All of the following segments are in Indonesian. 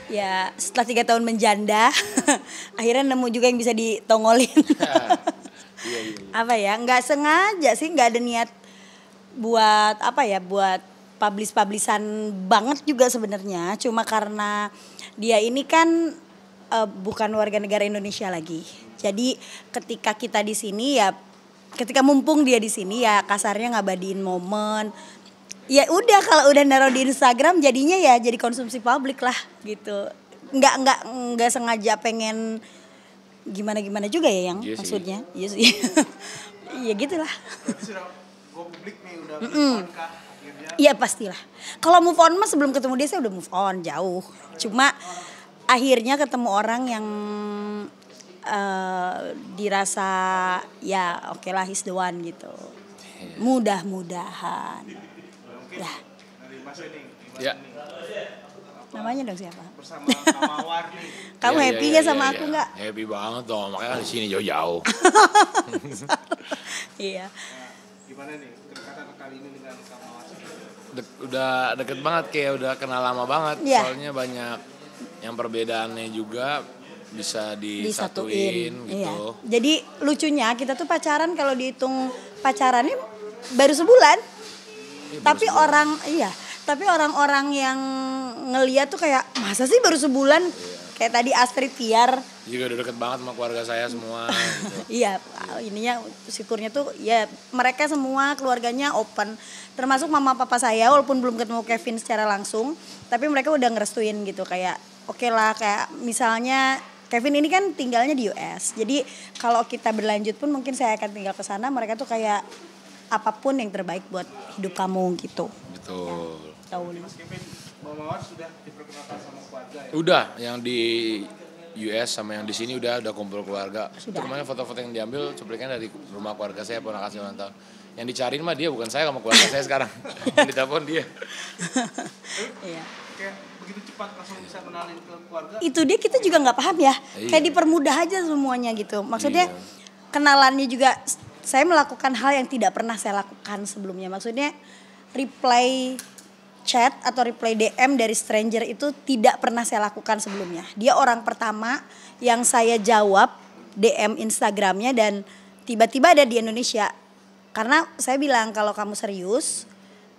Ya setelah 3 tahun menjanda akhirnya nemu juga yang bisa ditongolin. Iya. Apa ya, nggak sengaja sih, nggak ada niat buat apa ya, buat publish-publishan banget juga sebenarnya. Cuma karena dia ini kan bukan warga negara Indonesia lagi. Jadi ketika kita di sini ya, ketika mumpung dia di sini ya kasarnya ngabadiin momen. Ya udah, kalau udah naruh di Instagram jadinya ya jadi konsumsi publik lah gitu. Nggak sengaja pengen gimana juga ya yang Iya sih. maksudnya. Iya sih. Ya gitulah. Berarti sudah go publik nih, udah move on kah akhirnya? Iya pastilah. Kalau move on mah sebelum ketemu dia saya udah move on jauh. Cuma akhirnya ketemu orang yang dirasa ya oke lah, he's the one gitu. Mudah-mudahan. Mungkin Ya, dari Mas ini gimana Ya. nih namanya dong siapa? bersama Kak Mawar nih? Kamu Iya, happy iya, gak iya, sama iya. aku nggak? Happy banget dong, makanya kan di sini jauh-jauh. Iya. Nah, gimana nih kedekatan kali ini dengan Kak Mawar sendiri? Udah deket banget, kayak udah kenal lama banget. Iya. Soalnya banyak yang perbedaannya juga bisa disatuin gitu. Iya. Jadi lucunya kita tuh pacaran, kalau dihitung pacarannya baru sebulan. Iya, Tapi baru sebulan. tapi orang-orang yang ngeliat tuh kayak masa sih baru sebulan? Kayak tadi Astrid Tiar. Juga udah deket banget sama keluarga saya semua gitu. Iya, ininya syukurnya tuh ya mereka semua keluarganya open. Termasuk mama papa saya, walaupun belum ketemu Kevin secara langsung, tapi mereka udah ngerestuin gitu, kayak oke lah, kayak misalnya Kevin ini kan tinggalnya di US. Jadi kalau kita berlanjut pun mungkin saya akan tinggal ke sana, mereka tuh kayak apapun yang terbaik buat hidup kamu gitu. Betul. Tahu. Mas Kevin, Mbak Mawar sudah diperkenalkan sama keluarga ya? Udah, yang di US sama yang di sini udah kumpul keluarga. Sudah. Terus kemarin foto-foto yang diambil cuplikan dari rumah keluarga saya, ponakan saya ulang tahun. Yang dicariin mah dia, bukan saya sama keluarga saya sekarang. Yang ditelepon dia. Iya. Kayak begitu cepat langsung bisa kenalin ke keluarga? Itu dia, kita juga nggak paham ya. Iya. Kayak dipermudah aja semuanya gitu. Maksudnya Iya. kenalannya juga, saya melakukan hal yang tidak pernah saya lakukan sebelumnya. Maksudnya reply chat atau reply DM dari stranger itu tidak pernah saya lakukan sebelumnya. Dia orang pertama yang saya jawab DM Instagramnya dan tiba-tiba ada di Indonesia. Karena saya bilang kalau kamu serius,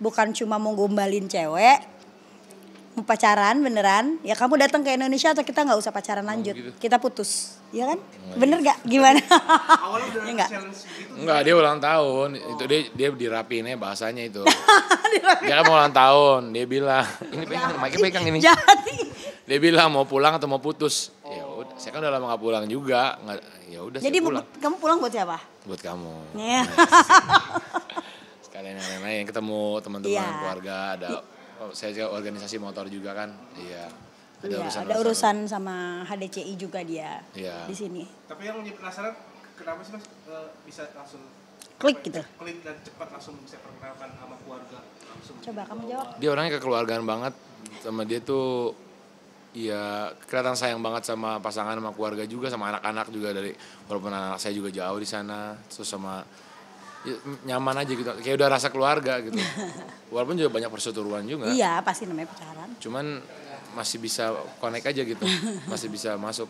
bukan cuma mau gombalin cewek, mau pacaran beneran, ya kamu datang ke Indonesia atau kita nggak usah pacaran lanjut, gitu. kita putus, ya kan? Bener gak? Gimana? Awalnya udah Ya nggak? challenge gitu. Enggak, dia ulang tahun. Itu dia dirapiinnya bahasanya itu. Dia kan mau ulang tahun, dia bilang, ini pegang ini. Jadi Dia bilang mau pulang atau mau putus. Ya udah, saya kan udah lama gak pulang juga. Ya udah saya jadi pulang. kamu pulang buat siapa? Buat kamu. Ya. Sekalian yang lain-lain, ketemu teman-teman Iya. keluarga, ada saya juga organisasi motor juga kan. Iya. Iya, ada urusan sama HDCI juga dia Iya. di sini. Tapi yang menjadi penasaran, kenapa sih Mas bisa langsung Klik gitu. klik dan cepat langsung bisa perkenalkan sama keluarga langsung? Coba kamu jawab. Dia orangnya kekeluargaan banget, sama dia tuh ya kelihatan sayang banget sama pasangan, sama keluarga juga, sama anak-anak juga, dari walaupun anak saya juga jauh di sana, terus sama ya, nyaman aja gitu, kayak udah rasa keluarga gitu. Walaupun juga banyak perseteruan juga, Iya, pasti namanya pacaran. cuman masih bisa connect aja gitu, masih bisa masuk.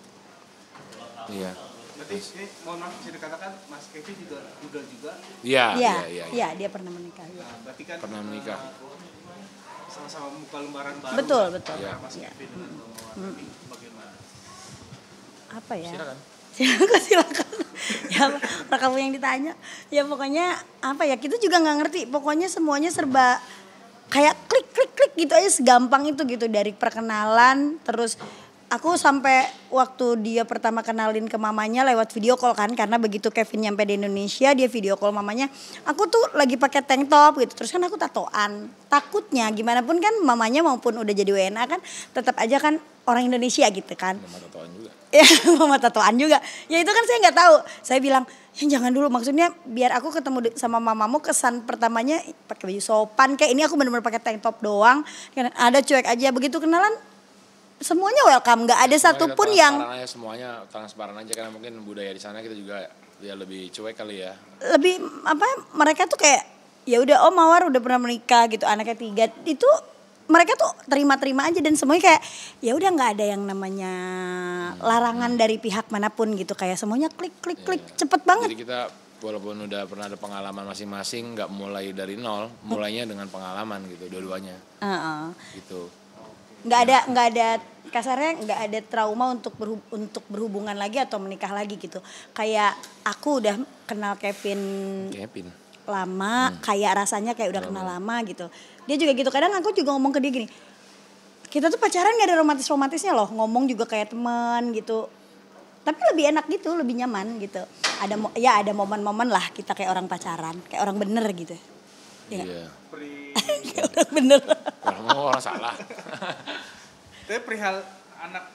Iya. Berarti ini mohon maaf bisa dikatakan Mas Kevin juga Iya, Iya, iya. iya, dia pernah menikah. Iya. nah, berarti kan Pernah menikah. sama-sama muka lembaran baru. Betul, betul. Iya. Mas Iya. Kevin dengan Mbak Mawar ini bagaimana? Apa ya? Silakan. Silakan. Ya, apa kamu yang ditanya? Ya pokoknya apa ya? Kita juga nggak ngerti. Pokoknya semuanya serba kayak klik gitu aja, segampang itu gitu, dari perkenalan. Terus aku sampai waktu dia pertama kenalin ke mamanya lewat video call kan, karena begitu Kevin nyampe di Indonesia dia video call mamanya. Aku tuh lagi pakai tank top gitu. Terus kan aku tatoan. Takutnya gimana pun kan mamanya maupun udah jadi WNA kan tetap aja kan orang Indonesia gitu kan. Mama tatoan juga. Ya mama tatoan juga. Ya itu kan saya nggak tahu. Saya bilang ya jangan dulu, maksudnya biar aku ketemu sama mamamu kesan pertamanya pakai baju sopan, kayak ini aku benar-benar pakai tank top doang. Ada cuek aja, begitu kenalan semuanya welcome, nggak ada satupun yang Transparan aja, semuanya transparan aja, karena mungkin budaya di sana kita juga ya lebih cuek kali ya. lebih apa, mereka tuh kayak ya udah, oh Mawar udah pernah menikah gitu, anaknya 3, itu mereka tuh terima-terima aja dan semuanya kayak ya udah nggak ada yang namanya larangan dari pihak manapun gitu, kayak semuanya klik klik klik cepet banget. Jadi kita walaupun udah pernah ada pengalaman masing-masing, nggak mulai dari nol, mulainya dengan pengalaman gitu, dua-duanya. Gitu. Nggak ada kasarnya nggak ada trauma untuk berhubungan lagi atau menikah lagi gitu. Kayak aku udah kenal Kevin lama, kayak rasanya kayak udah kenal lama gitu. Dia juga gitu, kadang aku juga ngomong ke dia gini, kita tuh pacaran gak ada romantis-romantisnya loh, ngomong juga kayak teman gitu. Tapi lebih enak gitu, lebih nyaman gitu. Ada momen-momen lah kita kayak orang pacaran, kayak orang bener gitu. Iya. Kayak orang bener. Orang salah. Tapi perihal anak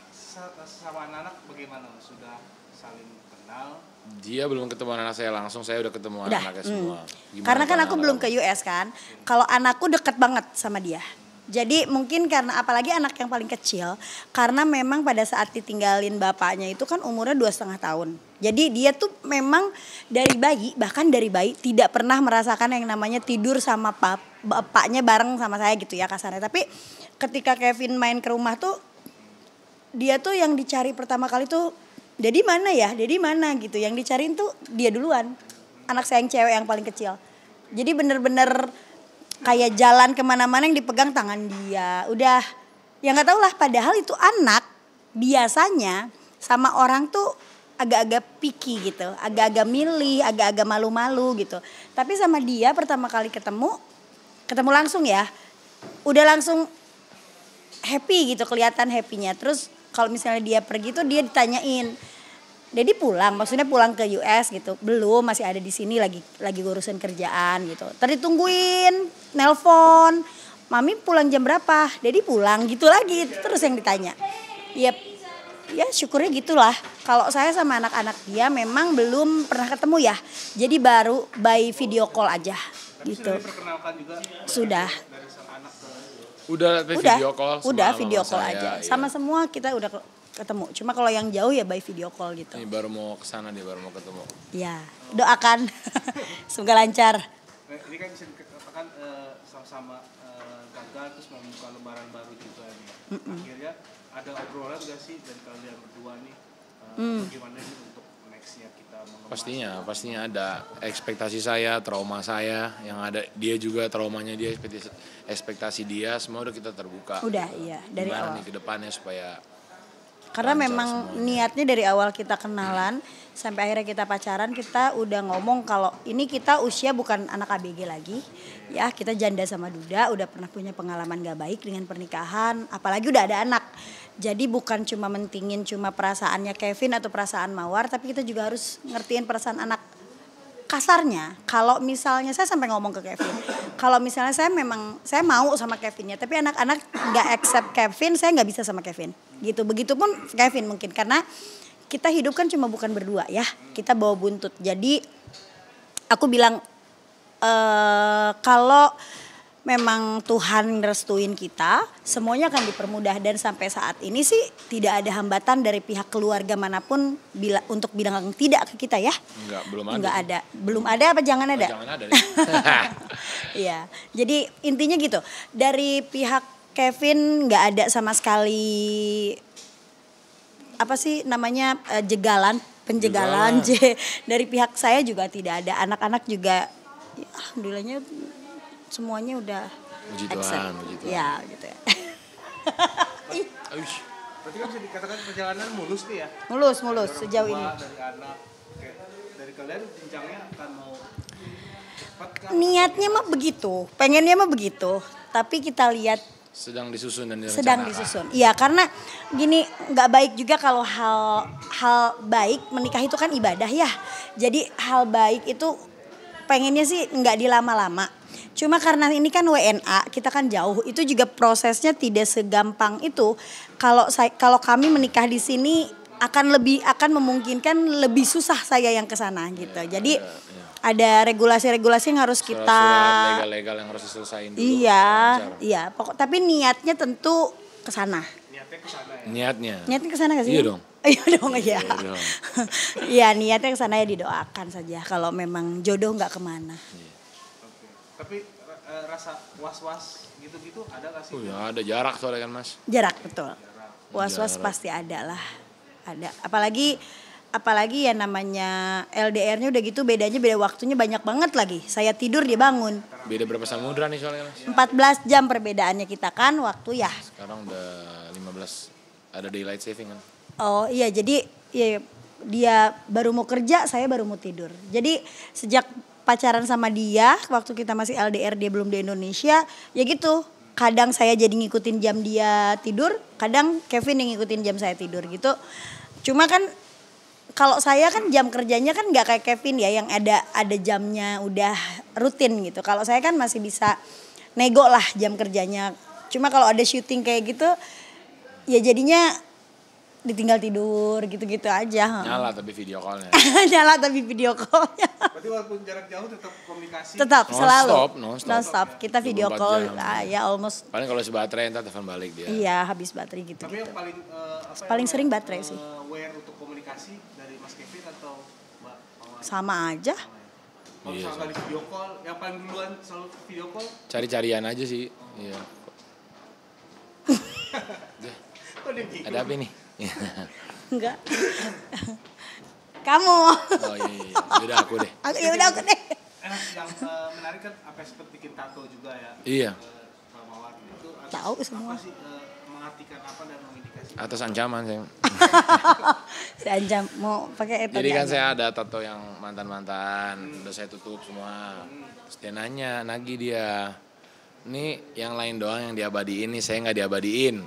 sama anak bagaimana? Sudah saling kenal? Dia belum ketemu anak saya langsung, saya udah ketemu anak-anaknya semua. Karena kan aku belum ke US kan. Kalau anakku deket banget sama dia. Jadi mungkin karena apalagi anak yang paling kecil, karena memang pada saat ditinggalin bapaknya itu kan umurnya 2,5 tahun. Jadi dia tuh memang dari bayi, bahkan dari bayi tidak pernah merasakan yang namanya tidur sama bapaknya bareng sama saya gitu ya kasarnya. Tapi ketika Kevin main ke rumah tuh, dia tuh yang dicari pertama kali tuh, Dedi mana ya, Dedi mana gitu. Yang dicariin tuh dia duluan, anak saya yang cewek yang paling kecil. Jadi bener-bener kayak jalan kemana-mana yang dipegang tangan dia. Udah, ya nggak tahu lah. Padahal itu anak biasanya sama orang tuh agak-agak picky gitu, agak-agak milih, agak-agak malu-malu gitu. Tapi sama dia pertama kali ketemu langsung ya, udah langsung happy gitu, kelihatan happynya. Terus kalau misalnya dia pergi tuh dia ditanyain, Dedi pulang, maksudnya pulang ke US gitu. Belum, masih ada di sini lagi ngurusin kerjaan gitu. Tadi tungguin, nelpon, Mami pulang jam berapa? Dedi pulang gitu lagi, terus yang ditanya. Ya syukurnya gitulah. Kalau saya sama anak-anak dia memang belum pernah ketemu ya. Jadi baru by video call aja. Tapi gitu. Sudah diperkenalkan juga. Sudah. Dari sang anak ke video call. Udah video call saya, aja. iya. Sama semua kita udah ketemu. Cuma kalau yang jauh ya by video call gitu. Ini baru mau kesana dia, baru mau ketemu. Ya, doakan semoga lancar. ini kan bisa dikatakan sama-sama gagal terus membuka lembaran baru juga nih. Akhirnya ada obrolan gak sih dan kalian berdua nih bagaimana nih untuk nextnya kita mengemas? Pastinya ada ekspektasi saya, trauma saya, yang ada dia juga traumanya dia, ekspektasi dia, semua udah kita terbuka. Udah iya dari Gimana awal. nih ke depannya supaya Karena lancar memang semuanya. niatnya dari awal kita kenalan sampai akhirnya kita pacaran, kita udah ngomong kalau ini kita usia bukan anak ABG lagi. Ya, kita janda sama duda, udah pernah punya pengalaman gak baik dengan pernikahan, apalagi udah ada anak. Jadi bukan cuma mentingin cuma perasaannya Kevin atau perasaan Mawar, tapi kita juga harus ngertiin perasaan anak. Kasarnya, kalau misalnya saya sampai ngomong ke Kevin, kalau misalnya saya mau sama Kevinnya, tapi anak-anak nggak accept Kevin, saya nggak bisa sama Kevin. Gitu, begitupun Kevin mungkin karena kita hidup kan cuma bukan berdua ya, kita bawa buntut. Jadi aku bilang kalau memang Tuhan restuin kita, semuanya akan dipermudah dan sampai saat ini sih tidak ada hambatan dari pihak keluarga manapun untuk bilang tidak ke kita ya. Enggak ada. Belum ada apa jangan ada? Jangan ada deh. Iya. Jadi intinya gitu. Dari pihak Kevin enggak ada sama sekali apa sih namanya penjagalan. Dari pihak saya juga tidak ada. Anak-anak juga ya, alhamdulillahnya semuanya udah Puji accept. Tuhan. Ya gitu ya. Berarti kan bisa dikatakan perjalanan mulus nih ya? mulus sejauh ini. Dari anak, dari kalian jenjangnya akan mau cepat kah? Niatnya mah begitu, pengennya mah begitu. Tapi kita lihat Sedang disusun dan direncanakan. sedang disusun. Iya, karena gini nggak baik juga kalau hal baik menikah itu kan ibadah ya. Jadi hal baik itu pengennya sih nggak dilama-lama. Cuma karena ini kan WNA, kita kan jauh, itu juga prosesnya tidak segampang itu. Kalau kami menikah di sini akan memungkinkan lebih susah saya yang ke sana gitu. Jadi ada regulasi-regulasi yang harus kita Surat-surat legal-legal yang harus diselesaikan dulu. Iya, tapi niatnya tentu ke sana. Niatnya ke sana ya? Niatnya ke sana gak sih? Iya dong. Iya dong ya. Iya dong. Iya, niatnya ke sana ya, didoakan saja kalau memang jodoh nggak kemana. Oke. Tapi rasa was-was gitu-gitu ada nggak sih? Ya ada jarak soalnya kan Mas. Jarak, betul. Was-was pasti ada lah. Ada. Apalagi ya namanya LDR-nya udah gitu, bedanya beda waktunya banyak banget lagi. Saya tidur dia bangun. Beda berapa samudra nih soalnya Mas? 14 jam perbedaannya kita kan waktu ya. Sekarang udah 15, ada daylight saving kan. Oh iya, jadi ya, dia baru mau kerja, saya baru mau tidur. Jadi sejak pacaran sama dia, waktu kita masih LDR dia belum di Indonesia, ya gitu. Kadang saya jadi ngikutin jam dia tidur, kadang Kevin yang ngikutin jam saya tidur gitu. Cuma kan kalau saya kan jam kerjanya kan nggak kayak Kevin ya yang ada jamnya udah rutin gitu. Kalau saya kan masih bisa nego lah jam kerjanya. Cuma kalau ada syuting kayak gitu ya jadinya ditinggal tidur gitu-gitu aja. Nyala tapi video callnya. Nyala tapi video callnya. Berarti walaupun jarak jauh tetap komunikasi. Tetap selalu. Non Non stop. Kita video 24 call jam. ya almost. Paling kalau baterai entar telepon balik dia. Iya habis baterai gitu. Tapi yang paling Paling sering baterai sih. Aware untuk komunikasi dari Mas Kevin atau Mbak Mawar? Sama aja. Kalau Iya, misalnya kali video call, yang paling duluan selalu video call, Cari-carian aja sih. Iya. kok dia bingung? Ada apa nih? Enggak. Kamu. Oh iya. Udah aku deh. Ya udah aku deh. Yang menarik kan apa sempat bikin tato juga ya? Iya. Mbak Mawar itu atas Tahu semua. apa sih mengartikan apa dan mengindikasikan? Atas ancaman saya. Si Anjam mau pakai itu. Jadi kan saya ada tato yang mantan-mantan, udah saya tutup semua. Terus dia nagih dia. Ini yang lain doang yang diabadiin nih, saya nggak diabadiin.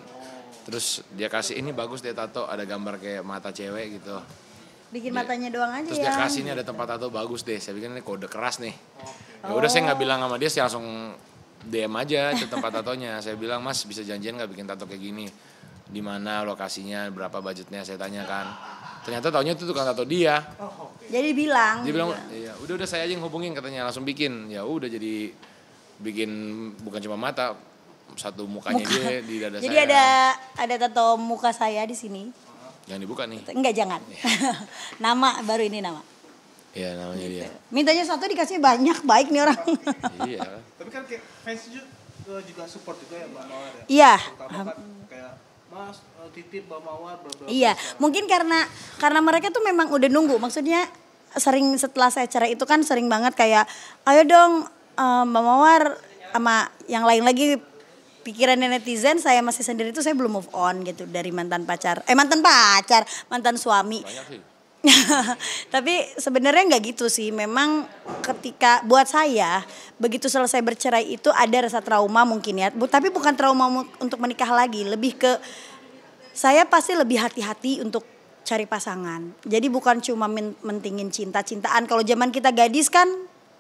Terus dia kasih ini bagus dia tato, ada gambar kayak mata cewek gitu. Bikin matanya doang aja Terus ya. dia kasih ini ada tempat tato bagus deh. Saya pikir ini kode keras nih. Ya udah saya nggak bilang sama dia, saya langsung DM aja ke tempat tatonya. Saya bilang Mas bisa janjian nggak bikin tato kayak gini? Di mana lokasinya, berapa budgetnya saya tanyakan. Ternyata taunya itu tukang tato dia. Jadi bilang. Dia bilang, iya, udah saya aja yang hubungin katanya langsung bikin. Ya udah jadi bikin bukan cuma mata, satu mukanya dia di dada Jadi saya. ada tato muka saya di sini. Jangan dibuka nih. Enggak jangan. Nama baru ini nama. Iya namanya dia. Mintanya satu dikasih banyak, baik nih orang. Iya. Tapi kan kayak fans juga support juga ya Mbak Mawar ya? Iya. Terutama kan kayak Mas titip Mbak Mawar bla-bla. Iya, mungkin karena mereka tuh memang udah nunggu. Maksudnya sering setelah saya cerai itu kan sering banget kayak ayo dong Mbak Mawar sama yang lain lagi pikirannya netizen saya masih sendiri tuh saya belum move on gitu dari mantan suami. Banyak sih. Tapi sebenarnya nggak gitu sih. Memang ketika buat saya begitu selesai bercerai itu ada rasa trauma mungkin ya. Tapi bukan trauma untuk menikah lagi, lebih ke saya pasti lebih hati-hati untuk cari pasangan. Jadi bukan cuma mentingin cinta-cintaan. Kalau zaman kita gadis kan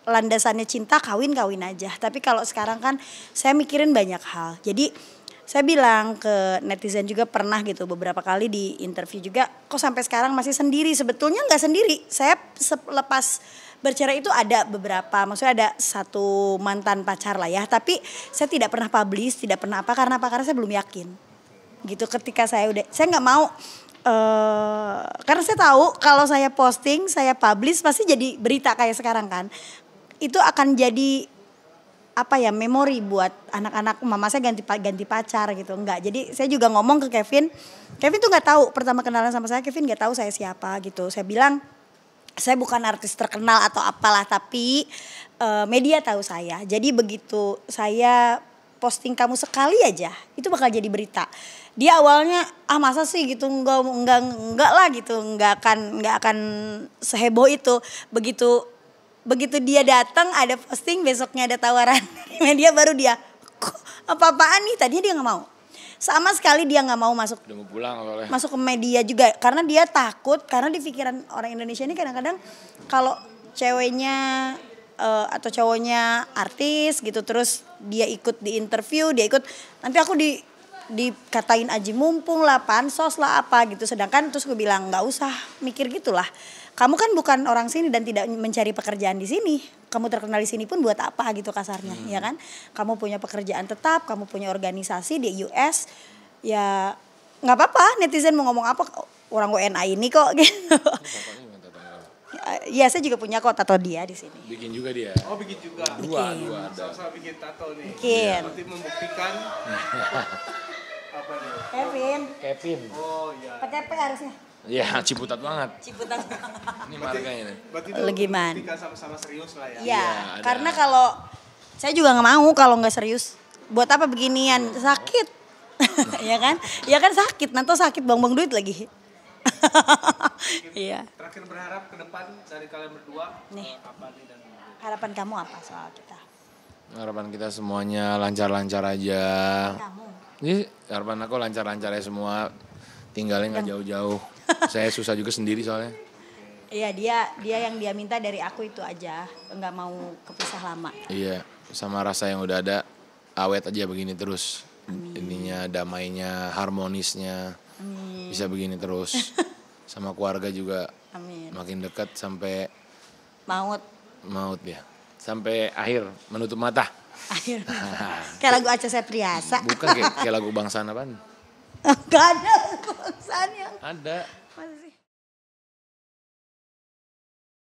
landasannya cinta kawin aja. Tapi kalau sekarang kan saya mikirin banyak hal. Jadi saya bilang ke netizen juga pernah gitu beberapa kali di interview juga, kok sampai sekarang masih sendiri? Sebetulnya nggak sendiri. Saya selepas bercerai itu ada beberapa, maksudnya ada satu mantan pacar lah ya. Tapi saya tidak pernah publish, tidak pernah apa karena saya belum yakin. Gitu ketika saya nggak mau. Karena saya tahu kalau saya posting, saya publish pasti jadi berita kayak sekarang kan. Itu akan jadi memori buat anak-anak mama saya ganti pacar gitu. Enggak. Jadi saya juga ngomong ke Kevin tuh nggak tahu pertama kenalan sama saya, Kevin nggak tahu saya siapa gitu. Saya bilang saya bukan artis terkenal atau apalah, tapi media tahu saya. Jadi begitu saya posting kamu sekali aja itu bakal jadi berita. Dia awalnya masa sih gitu, enggak lah gitu, enggak akan seheboh itu. Begitu dia datang ada posting, besoknya ada tawaran di media, baru dia kok apa-apaan nih, tadinya dia nggak mau. Sama sekali dia nggak mau masuk. Udah mau pulang soalnya. Masuk ke media juga karena dia takut, karena di pikiran orang Indonesia ini kadang-kadang kalau ceweknya atau cowoknya artis gitu terus dia ikut di interview, dia ikut nanti aku dikatain aji mumpung lah, pansos lah apa gitu. Sedangkan terus gue bilang nggak usah mikir gitulah. Kamu kan bukan orang sini dan tidak mencari pekerjaan di sini. Kamu terkenal di sini pun buat apa gitu kasarnya, ya kan? Kamu punya pekerjaan tetap, kamu punya organisasi di US, ya nggak apa-apa. Netizen mau ngomong apa, orang WNA ini kok gitu. Iya, saya juga punya kok tato dia di sini. Bikin juga dia. Oh bikin juga. Dua Bikin. ada. Sama-sama bikin tato nih. Bikin. Berarti membuktikan apa nih? Kevin, Oh iya. pakai P harusnya. Iya, ciputat banget. Ciputan. Ini marganya nih. Berarti itu Lagi man. membuktikan sama-sama serius lah ya. Iya, ada. karena kalau saya juga nggak mau kalau nggak serius. Buat apa beginian? Sakit. Ya kan? Ya kan sakit, nanti sakit buang-buang duit lagi. Iya. Terakhir berharap ke depan dari kalian berdua Nih. apa nih dan Harapan kamu apa soal kita? Harapan kita semuanya lancar-lancar aja. Kamu. Ini harapan aku lancar-lancar ya semua. Tinggalnya nggak jauh-jauh. Saya susah juga sendiri soalnya. Iya, dia yang dia minta dari aku itu aja, nggak mau kepisah lama. Iya, sama rasa yang udah ada awet aja begini terus. Ininya, damainya, harmonisnya. Bisa begini terus. Sama keluarga juga Amin. makin dekat sampai Maut. maut ya. Sampai akhir menutup mata. Akhir. Kayak lagu Acha Septriasa. Bukan kayak lagu bangsaan apaan? Gak ada bangsaan yang Ada.